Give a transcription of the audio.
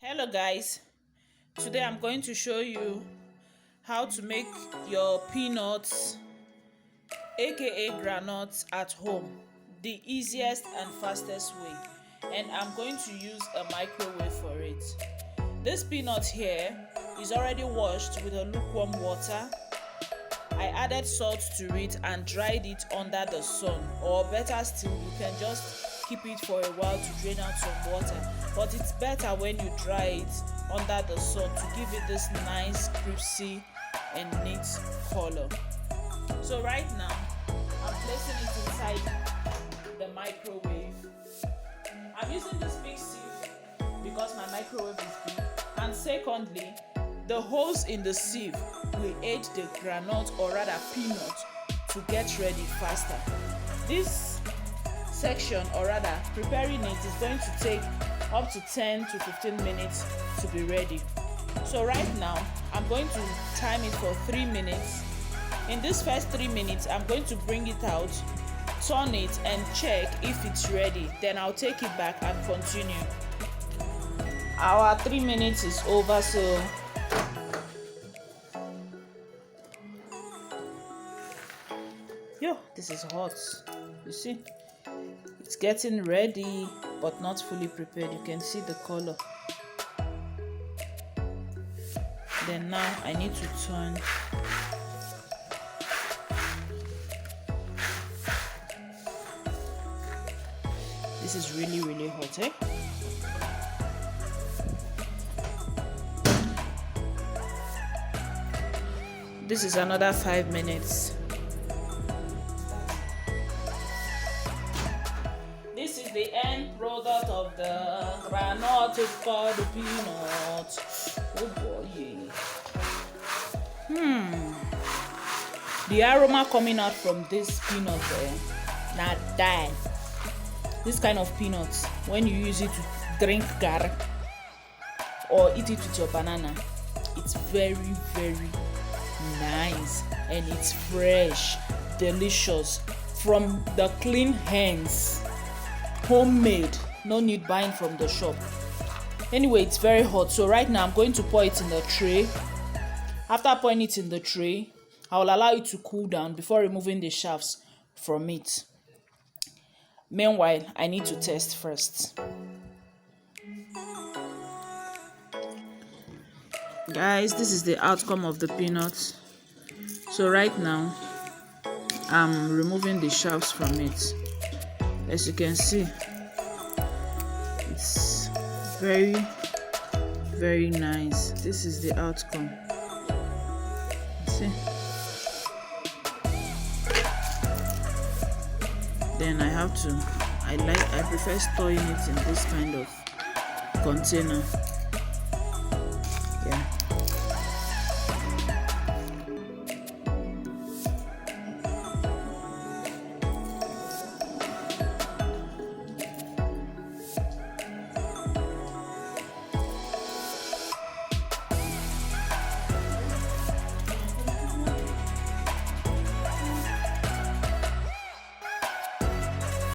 Hello guys, today I'm going to show you how to make your peanuts aka granuts at home the easiest and fastest way, and I'm going to use a microwave for it. This peanut here is already washed with a lukewarm water. I added salt to it and dried it under the sun, or better still, you can just keep it for a while to drain out some water, but it's better when you dry it under the sun to give it this nice crispy and neat color. So right now I'm placing it inside the microwave. I'm using this big sieve because my microwave is big, and secondly, the holes in the sieve will aid the granite, or rather peanut, to get ready faster. This section, or rather preparing it, is going to take up to 10 to 15 minutes to be ready. So right now I'm going to time it for 3 minutes. In this first 3 minutes I'm going to bring it out, turn it and check if it's ready. Then I'll take it back and continue. Our 3 minutes is over, so this is hot. You see, it's getting ready but not fully prepared. You can see the color. Then now I need to turn. This is really hot, eh? This is another 5 minutes. This is the end product of the granite. It's called the peanut. Oh boy. The aroma coming out from this peanut not die. This kind of peanuts, when you use it to drink garri or eat it with your banana, it's very nice, and it's fresh, delicious, from the clean hands, homemade, no need buying from the shop. Anyway, it's very hot, so right now I'm going to pour it in the tray. After pouring it in the tray, I will allow it to cool down before removing the shafts from it. Meanwhile, I need to test first. Guys, this is the outcome of the peanuts. So right now I'm removing the shafts from it. As you can see, it's very nice. This is the outcome. See? Then I prefer storing it in this kind of container.